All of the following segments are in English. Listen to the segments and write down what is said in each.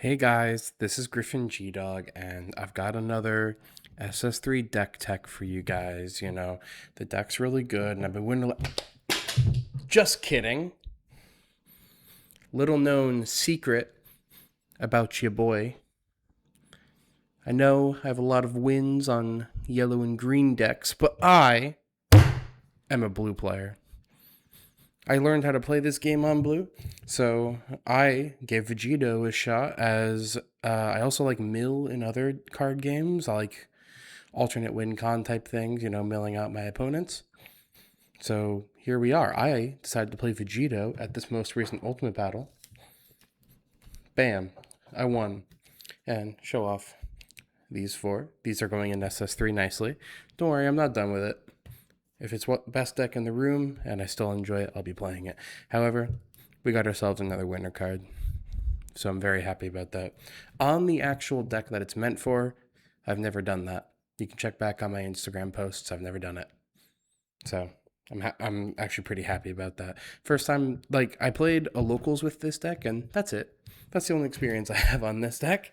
Hey guys, this is Griffin G Dog, and I've got another SS3 deck tech for you guys. The deck's really good, and I've been winning. Just kidding. Little known secret about your boy. I know I have a lot of wins on yellow and green decks, but I am a blue player. I learned how to play this game on blue, so I gave Vegito a shot. As I also like mill in other card games. I like alternate win con type things, milling out my opponents. So here we are. I decided to play Vegito at this most recent Ultimate Battle. Bam, I won. And show off these four. These are going in SS3 nicely. Don't worry, I'm not done with it. If it's what best deck in the room and I still enjoy it, I'll be playing it. However, we got ourselves another winner card. So I'm very happy about that. On the actual deck that it's meant for, I've never done that. You can check back on my Instagram posts. I've never done it. So I'm actually pretty happy about that. First time, I played a locals with this deck, and that's it. That's the only experience I have on this deck.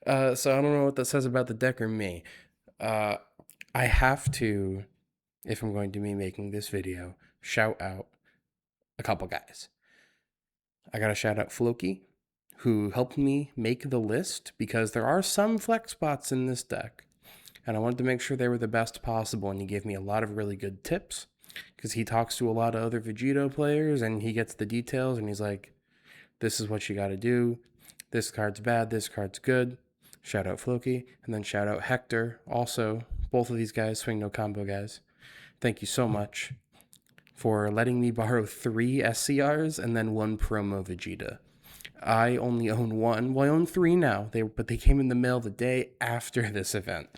So I don't know what that says about the deck or me. I have to, if I'm going to be making this video, shout out a couple guys. I got to shout out Flokey, who helped me make the list because there are some flex spots in this deck. And I wanted to make sure they were the best possible, and he gave me a lot of really good tips because he talks to a lot of other Vegito players and he gets the details and he's like, this is what you got to do. This card's bad, this card's good. Shout out Flokey, and then shout out Hector. Also, both of these guys, swing no combo guys. Thank you so much for letting me borrow 3 SCRs and then 1 promo Vegeta. I only own 1. Well, I own 3 now, but they came in the mail the day after this event.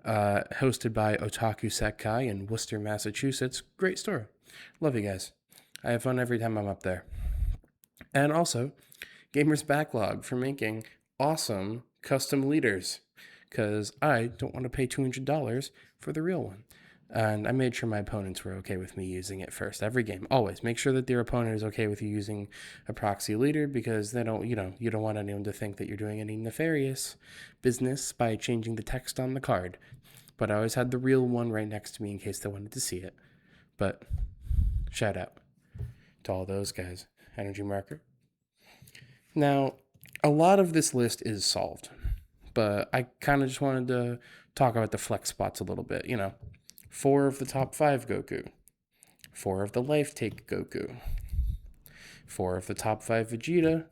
Hosted by Otaku Sekai in Worcester, Massachusetts. Great store. Love you guys. I have fun every time I'm up there. And also, Gamers Backlog for making awesome custom leaders, because I don't want to pay $200 for the real one. And I made sure my opponents were okay with me using it first. Every game, always make sure that your opponent is okay with you using a proxy leader, because they don't, you don't want anyone to think that you're doing any nefarious business by changing the text on the card. But I always had the real one right next to me in case they wanted to see it. But shout out to all those guys. Energy marker. Now, a lot of this list is solved, but I kind of just wanted to talk about the flex spots a little bit. 4 of the top 5 Goku, 4 of the life take Goku, 4 of the top 5 Vegeta,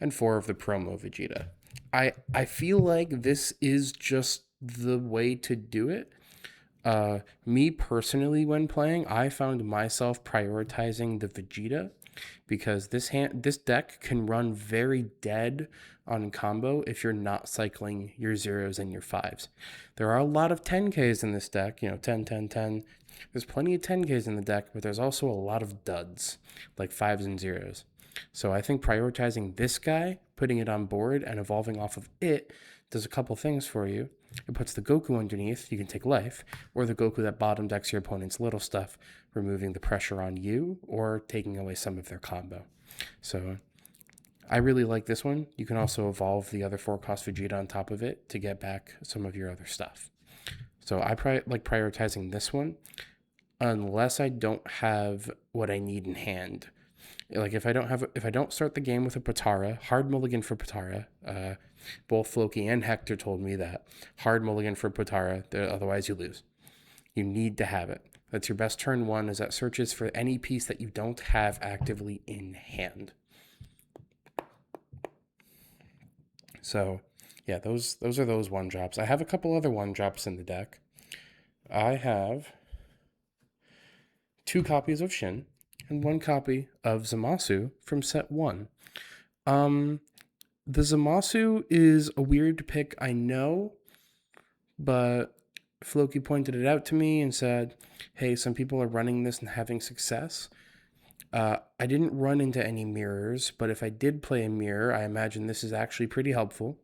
and 4 of the promo Vegeta. I feel like this is just the way to do it. Me personally, when playing, I found myself prioritizing the Vegeta because this deck can run very dead on combo if you're not cycling your 0s and your 5s. There are a lot of 10Ks in this deck, 10, 10, 10. There's plenty of 10Ks in the deck, but there's also a lot of duds, like 5s and 0s. So I think prioritizing this guy, putting it on board, and evolving off of it does a couple things for you. It puts the Goku underneath, you can take life, or the Goku that bottom decks your opponent's little stuff, removing the pressure on you or taking away some of their combo. So I really like this one. You can also evolve the other 4-cost Vegeta on top of it to get back some of your other stuff. So I like prioritizing this one unless I don't have what I need in hand. Like if I don't start the game with a Potara, hard mulligan for Potara. Both Flokey and Hector told me that. Hard mulligan for Potara, otherwise you lose. You need to have it. That's your best turn 1, is that searches for any piece that you don't have actively in hand. So yeah, those are those 1-drops. I have a couple other 1-drops in the deck. I have 2 copies of Shin and 1 copy of Zamasu from set 1. The Zamasu is a weird pick, I know, but Flokey pointed it out to me and said, hey, some people are running this and having success. I didn't run into any mirrors, but if I did play a mirror, I imagine this is actually pretty helpful,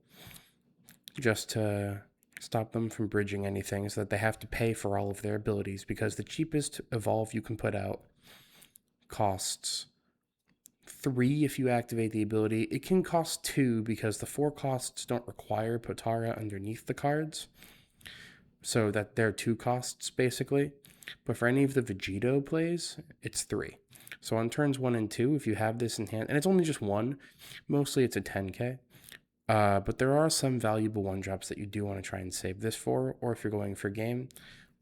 just to stop them from bridging anything so that they have to pay for all of their abilities, because the cheapest evolve you can put out costs 3 if you activate the ability. It can cost 2 because the 4 costs don't require Potara underneath the cards, so that they're 2 costs basically. But for any of the Vegito plays, it's 3. So on turns 1 and 2, if you have this in hand, and it's only just 1, mostly it's a 10k. But there are some valuable 1-drops that you do want to try and save this for, or if you're going for game,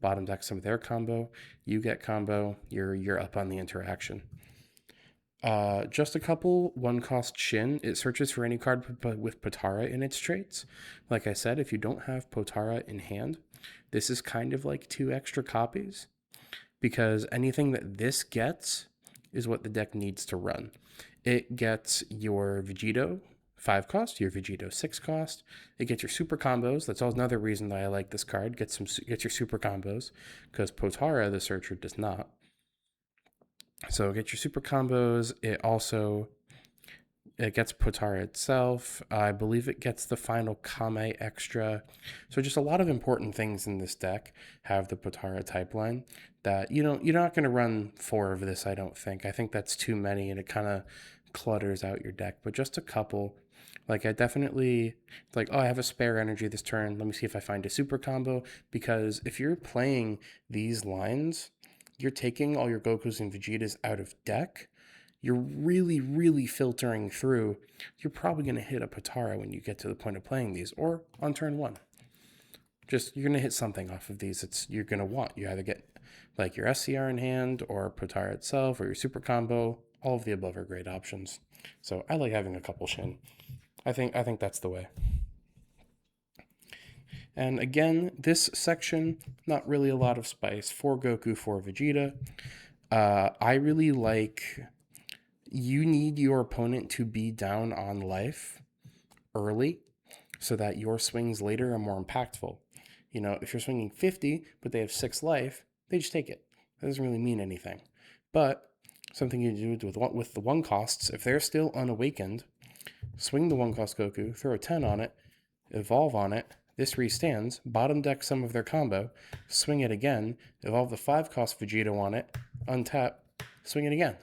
bottom deck some of their combo, you get combo, you're up on the interaction. Just a couple 1-cost Shin. It searches for any card with Potara in its traits. Like I said, if you don't have Potara in hand, this is kind of like 2 extra copies, because anything that this gets is what the deck needs to run. It gets your Vegito 5 cost, your Vegito 6 cost. It gets your super combos. That's another reason that I like this card. Get your super combos, because Potara the Searcher does not. So get your super combos. It gets Potara itself. I believe it gets the final Kame extra. So just a lot of important things in this deck have the Potara type line that you're not going to run 4 of this, I don't think. I think that's too many and it kind of clutters out your deck. But just a couple. Like I definitely, like, oh, I have a spare energy this turn. Let me see if I find a super combo. Because if you're playing these lines, you're taking all your Gokus and Vegetas out of deck. You're really, really filtering through. You're probably going to hit a Potara when you get to the point of playing these, or on turn 1. Just, you're going to hit something off of these you're going to want. You either get like your SCR in hand, or Potara itself, or your super combo. All of the above are great options. So I like having a couple Shin. I think that's the way. And again, this section, not really a lot of spice. 4 Goku, 4 Vegeta. I really like, you need your opponent to be down on life early so that your swings later are more impactful. You know, if you're swinging 50, but they have 6 life, they just take it. That doesn't really mean anything. But something you do with the 1 costs, if they're still unawakened, swing the 1 cost Goku, throw a 10 on it, evolve on it, this restands, bottom deck some of their combo, swing it again, evolve the 5 cost Vegeta on it, untap, swing it again.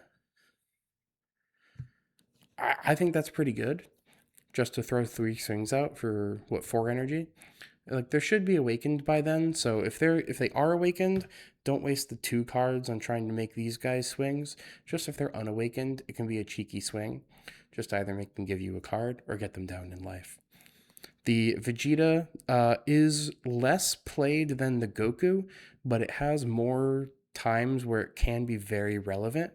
I think that's pretty good, just to throw 3 swings out for, 4 energy? Like, there should be awakened by then, so if they are awakened, don't waste the 2 cards on trying to make these guys swings. Just if they're unawakened, it can be a cheeky swing. Just either make them give you a card or get them down in life. The Vegeta is less played than the Goku, but it has more times where it can be very relevant.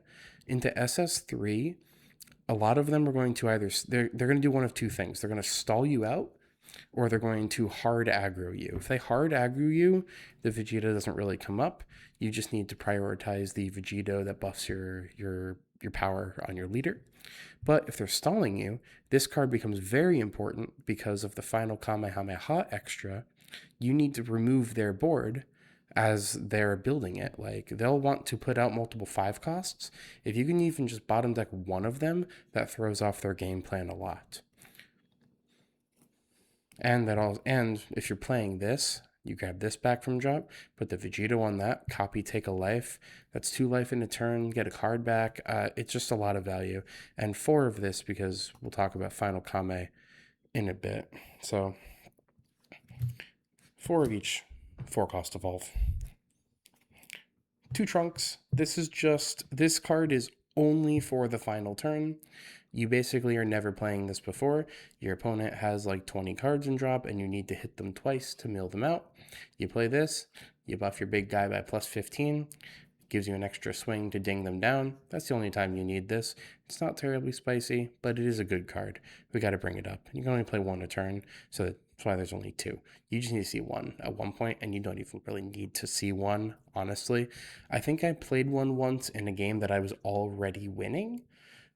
Into SS3, a lot of them are going to either, they're going to do one of 2 things. They're going to stall you out, or they're going to hard aggro you. If they hard aggro you, the Vegeta doesn't really come up. You just need to prioritize the Vegito that buffs your power on your leader. But if they're stalling you, this card becomes very important because of the final Kamehameha extra. You need to remove their board as they're building it. Like, they'll want to put out multiple 5 costs. If you can even just bottom deck 1 of them, that throws off their game plan a lot. And if you're playing this, you grab this back from drop, put the Vegito on that, copy, take a life. That's 2 life in a turn, get a card back. It's just a lot of value. And 4 of this, because we'll talk about Final Kame in a bit. So 4 of each, 4 cost evolve. 2 trunks. This card is only for the final turn. You basically are never playing this before. Your opponent has like 20 cards in drop and you need to hit them twice to mill them out. You play this, you buff your big guy by plus 15, gives you an extra swing to ding them down. That's the only time you need this. It's not terribly spicy, but it is a good card. We got to bring it up. You can only play 1 a turn, so that's why there's only 2. You just need to see 1 at one point, and you don't even really need to see 1, honestly. I think I played 1 once in a game that I was already winning.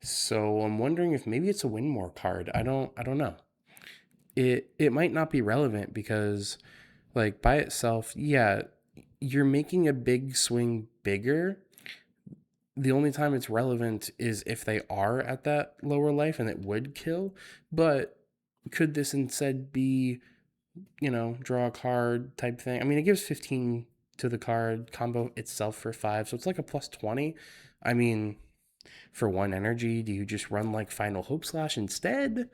So I'm wondering if maybe it's a win more card. I don't know. It might not be relevant because, like, by itself, yeah, you're making a big swing bigger. The only time it's relevant is if they are at that lower life and it would kill. But could this instead be, draw a card type thing? I mean, it gives 15 to the card, combo itself for 5, so it's like a plus 20. I mean, For 1 energy, do you just run like Final Hope Slash instead?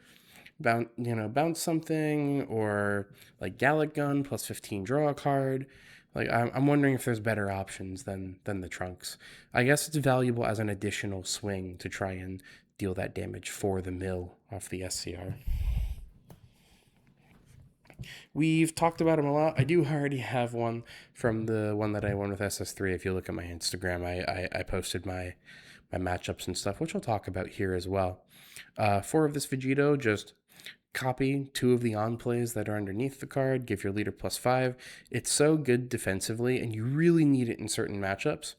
Bounce something, or like Gallic Gun plus 15, draw a card. Like I'm wondering if there's better options than the trunks. I guess it's valuable as an additional swing to try and deal that damage for the mill off the SCR. We've talked about them a lot. I do already have one from the one that I won with SS3. If you look at my Instagram, I posted my matchups and stuff, which I'll talk about here as well. 4 of this Vegito, just copy 2 of the on plays that are underneath the card, give your leader +5. It's so good defensively, and you really need it in certain matchups.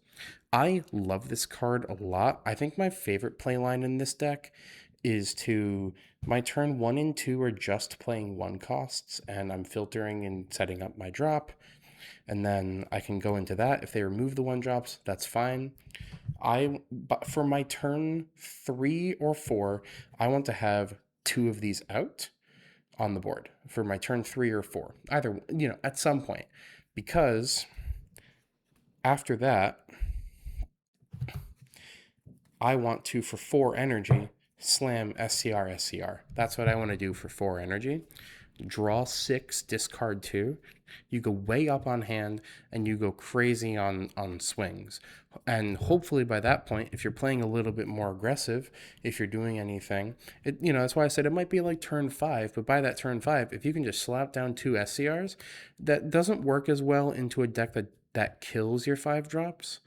I love this card a lot. I think my favorite playline in this deck is to my turn 1 and 2 are just playing 1 costs, and I'm filtering and setting up my drop, and then I can go into that. If they remove the 1 drops, that's fine. But for my turn 3 or 4, I want to have 2 of these out on the board for my turn 3 or 4, either, at some point, because after that, I want to, for 4 energy, slam SCR. That's what I want to do for 4 energy. Draw 6, discard 2. You go way up on hand, and you go crazy on swings. And hopefully by that point, if you're playing a little bit more aggressive, if you're doing anything, that's why I said it might be like turn 5, but by that turn 5, if you can just slap down 2 SCRs, that doesn't work as well into a deck that kills your 5 drops.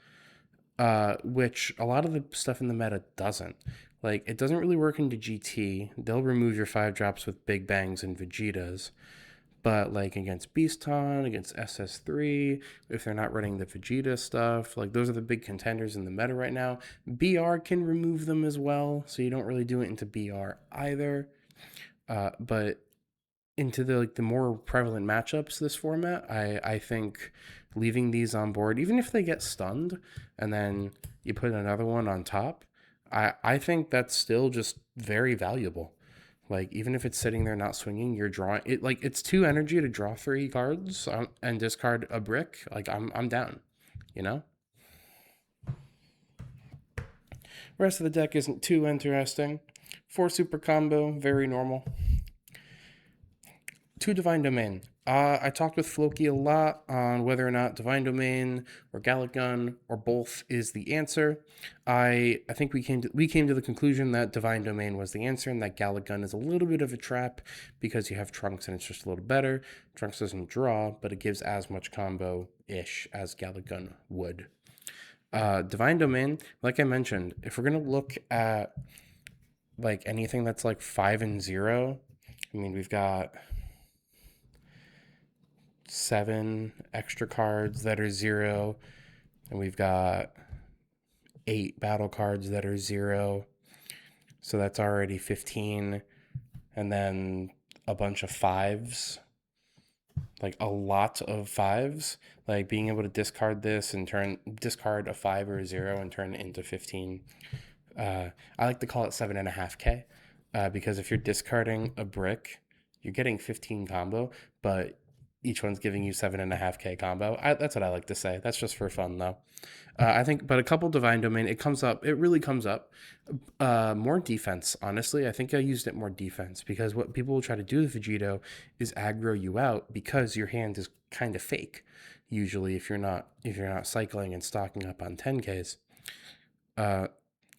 Which a lot of the stuff in the meta doesn't. Like, it doesn't really work into GT. They'll remove your 5 drops with Big Bangs and Vegetas. But, like, against Beaston, against SS3, if they're not running the Vegeta stuff, like, those are the big contenders in the meta right now. BR can remove them as well, so you don't really do it into BR either. But into the more prevalent matchups this format, I think leaving these on board, even if they get stunned and then you put another one on top, I think that's still just very valuable. Like, even if it's sitting there not swinging, you're drawing it. Like, it's 2 energy to draw 3 cards and discard a brick. Like, I'm down, you know. Rest of the deck isn't too interesting. 4 super combo, very normal. 2 Divine Domain. I talked with Flokey a lot on whether or not Divine Domain or Gallic Gun or both is the answer. I think we came to the conclusion that Divine Domain was the answer, and that Gallic Gun is a little bit of a trap because you have Trunks and it's just a little better. Trunks doesn't draw, but it gives as much combo-ish as Gallic Gun would. Divine Domain, like I mentioned, if we're gonna look at like anything that's like 5 and 0, I mean, we've got 7 extra cards that are 0, and we've got 8 battle cards that are 0, so that's already 15, and then a bunch of 5s, like a lot of 5s, like being able to discard this and discard a 5 or a 0 and turn it into 15. I like to call it 7.5k, because if you're discarding a brick, you're getting 15 combo, but each one's giving you 7.5k combo. That's what I like to say. That's just for fun, though. I think, but a couple Divine Domain, it really comes up. More defense, honestly. I think I used it more defense, because what people will try to do with Vegito is aggro you out, because your hand is kind of fake, usually, if you're not cycling and stocking up on 10Ks.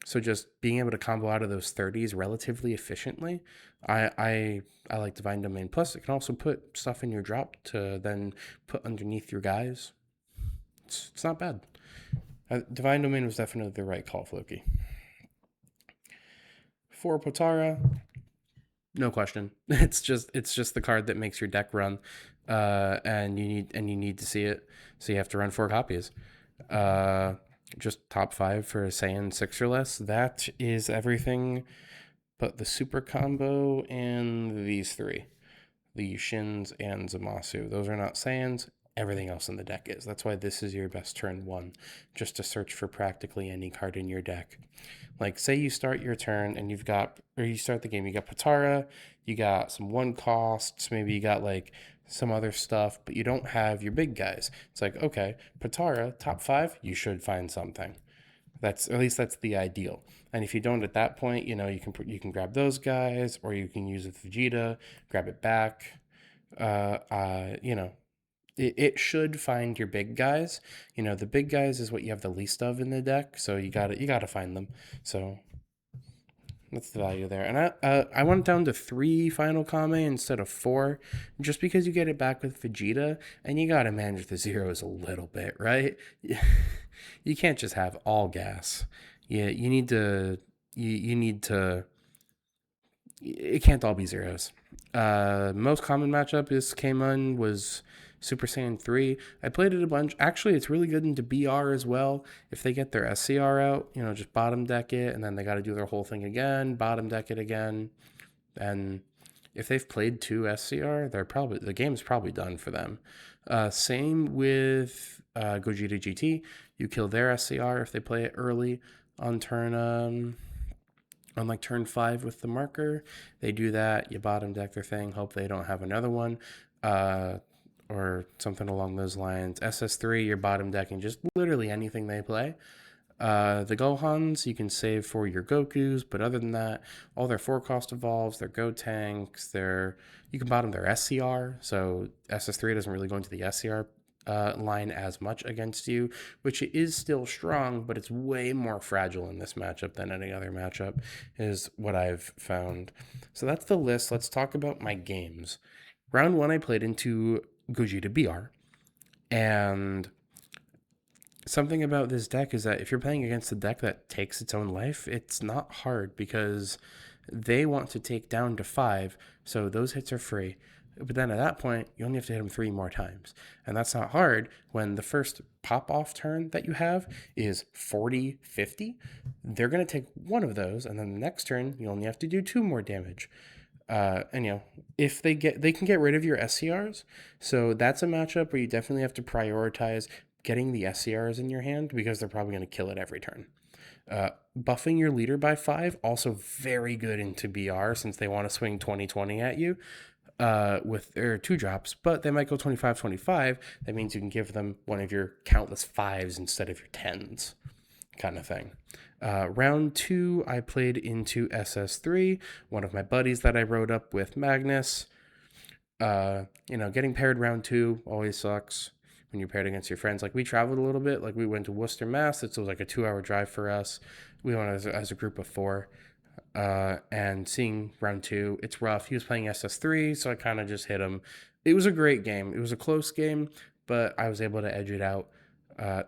So just being able to combo out of those 30s relatively efficiently, I like Divine Domain. Plus, it can also put stuff in your drop to then put underneath your guys. It's not bad. Divine Domain was definitely the right call, Flokey. For Potara, no question. It's just the card that makes your deck run, and you need to see it, so you have to run 4 copies. Just top 5 for Saiyan 6 or less. That is everything but the super combo and these 3. The Yushins and Zamasu. Those are not Saiyans. Everything else in the deck is. That's why this is your best turn 1, just to search for practically any card in your deck. Like, say you start your turn and you start the game, you got Potara, you got some 1 costs, maybe you got like some other stuff, but you don't have your big guys. It's like, okay, Potara, top 5, you should find something. That's at least that's the ideal. And if you don't at that point, you can grab those guys, or you can use a Vegeta, grab it back. Uh, uh, you know, it should find your big guys. The big guys is what you have the least of in the deck, so you gotta find them. So that's the value there. And I went down to 3 final Kame instead of 4, just because you get it back with Vegeta, and you gotta manage the zeros a little bit, right? You can't just have all gas. Yeah, you need to. You need to. It can't all be zeros. Most common matchup is Kmon was Super Saiyan 3. I played it a bunch. Actually, it's really good into BR as well. If they get their SCR out, just bottom deck it, and then they got to do their whole thing again, bottom deck it again. And if they've played 2 SCR, the game's probably done for them. Same with Gogeta GT. You kill their SCR if they play it early on turn 5 with the marker. They do that, you bottom deck their thing, hope they don't have another one, or something along those lines. SS3, you're bottom decking just literally anything they play. The Gohans you can save for your Gokus, but other than that, all their 4-cost evolves, their Go tanks, you can bottom their SCR, so SS3 doesn't really go into the SCR line as much against you, which is still strong, but it's way more fragile in this matchup than any other matchup, is what I've found. So that's the list. Let's talk about my games. Round 1, I played into Gogeta BR, and something about this deck is that if you're playing against a deck that takes its own life, it's not hard because they want to take down to 5, so those hits are free. But then at that point, you only have to hit them 3 more times. And that's not hard when the first pop off turn that you have is 40, 50. They're going to take one of those, and then the next turn, you only have to do 2 more damage. And if they can get rid of your SCRs. So that's a matchup where you definitely have to prioritize getting the SCRs in your hand because they're probably going to kill it every turn. Buffing your leader by 5, also very good into BR since they want to swing 20/20 at you with their 2 drops, but they might go 25/25. That means you can give them one of your countless 5s instead of your 10s, kind of thing. Round 2, I played into SS3, one of my buddies that I rode up with, Magnus. Getting paired round 2 always sucks when you're paired against your friends. Like, we traveled a little bit. Like, we went to Worcester, Mass. It was like a 2-hour drive for us. We went as a group of 4. And seeing round 2, it's rough. He was playing SS3, so I kind of just hit him. It was a great game. It was a close game, but I was able to edge it out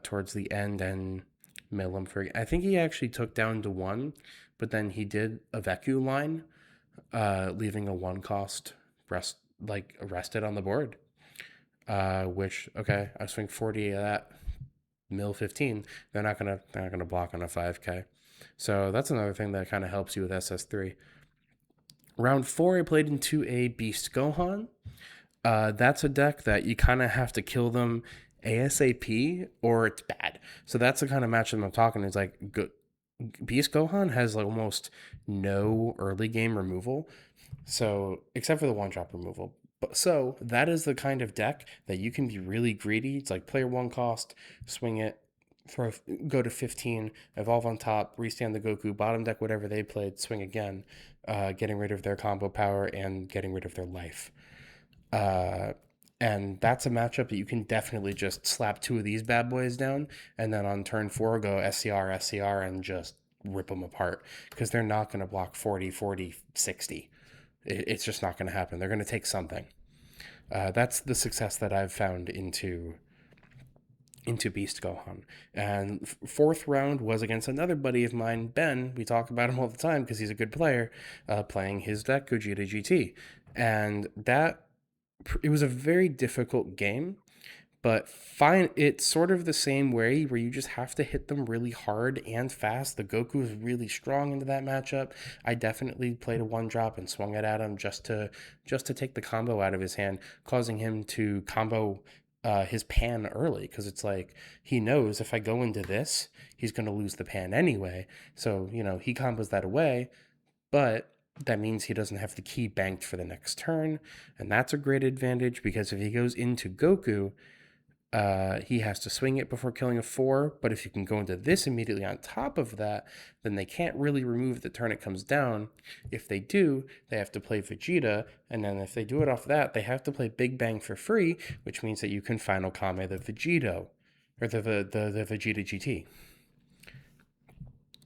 towards the end and mill him for. I think he actually took down to 1, but then he did a Veku line, leaving a 1-cost arrested on the board. Which, okay, I swing 40 of that, mill 15. They're not gonna block on a 5K. So that's another thing that kind of helps you with SS3. Round 4, I played into a Beast Gohan. That's a deck that you kind of have to kill them ASAP or it's bad. So that's the kind of matchup I'm talking. Is like Beast Gohan has like almost no early game removal, so except for the 1-drop removal. So that is the kind of deck that you can be really greedy. It's like player 1 cost, swing it, go to 15, evolve on top, restand the Goku, bottom deck whatever they played, swing again, getting rid of their combo power and getting rid of their life. And that's a matchup that you can definitely just slap 2 of these bad boys down, and then on turn 4 go SCR, and just rip them apart because they're not going to block 40, 40, 60. It's just not going to happen. They're going to take something. That's the success that I've found into Beast Gohan. And 4th round was against another buddy of mine, Ben. We talk about him all the time because he's a good player, playing his deck, Gogeta GT. And it was a very difficult game, but fine. It's sort of the same way where you just have to hit them really hard and fast. The Goku is really strong into that matchup. I definitely played a 1-drop and swung it at him just to take the combo out of his hand, causing him to combo his pan early, because it's like he knows if I go into this, he's going to lose the pan anyway. So he combos that away, but that means he doesn't have the key banked for the next turn, and that's a great advantage because if he goes into Goku, he has to swing it before killing a 4, but if you can go into this immediately on top of that, then they can't really remove the turn it comes down. If they do, they have to play Vegeta, and then if they do it off that, they have to play Big Bang for free, which means that you can Final Kame the Vegito, or the Vegeta GT.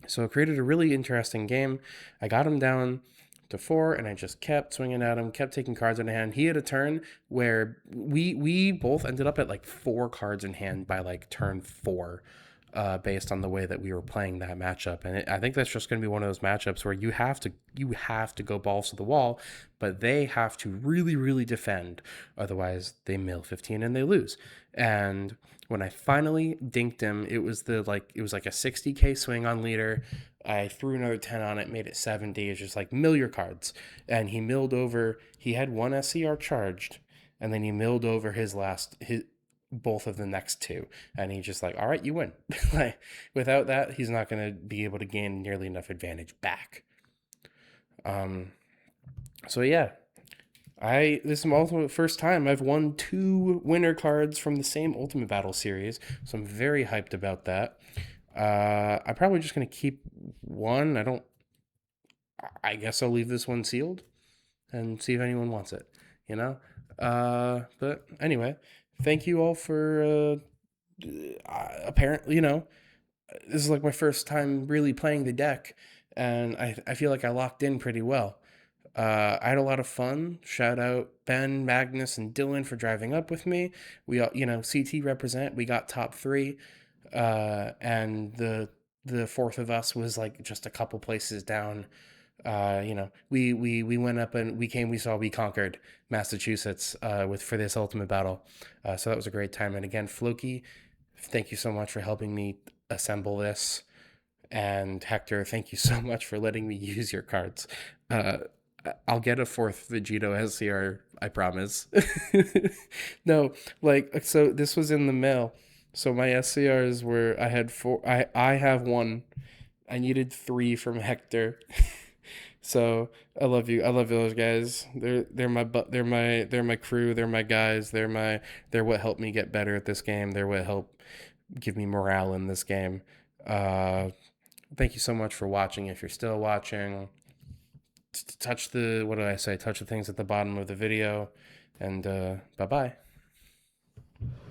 So it created a really interesting game. I got him down to 4, and I just kept swinging at him, kept taking cards in hand. He had a turn where we both ended up at like 4 cards in hand by like turn 4, based on the way that we were playing that matchup. And I think that's just going to be one of those matchups where you have to go balls to the wall, but they have to really defend. Otherwise, they mill 15 and they lose. And when I finally dinked him, it was like a 60k swing on leader. I threw another 10 on it, made it 70. It's just like mill your cards. And he milled over. He had 1 SCR charged, and then he milled over his both of the next 2, and he's just like, all right, you win. Like, without that, he's not going to be able to gain nearly enough advantage back. So yeah, this is my ultimate first time I've won 2 winner cards from the same Ultimate Battle series, so I'm very hyped about that. I'm probably just going to keep 1. I guess I'll leave this one sealed and see if anyone wants it, you know? But anyway, thank you all for, apparently, this is like my first time really playing the deck, and I feel like I locked in pretty well. I had a lot of fun. Shout out Ben, Magnus, and Dylan for driving up with me. We all, CT represent. We got top 3, and the fourth of us was like just a couple places down. We went up and we conquered Massachusetts for this ultimate battle. So that was a great time. And again, Flokey, thank you so much for helping me assemble this. And Hector, thank you so much for letting me use your cards. I'll get a 4th Vegito SCR, I promise. No, so this was in the mail. So my SCRs were, I had 4, I have 1. I needed 3 from Hector. So I love you. I love those guys. They're my crew. They're my guys. They're what helped me get better at this game. They're what helped give me morale in this game. Thank you so much for watching. If you're still watching, touch the things at the bottom of the video, and bye bye.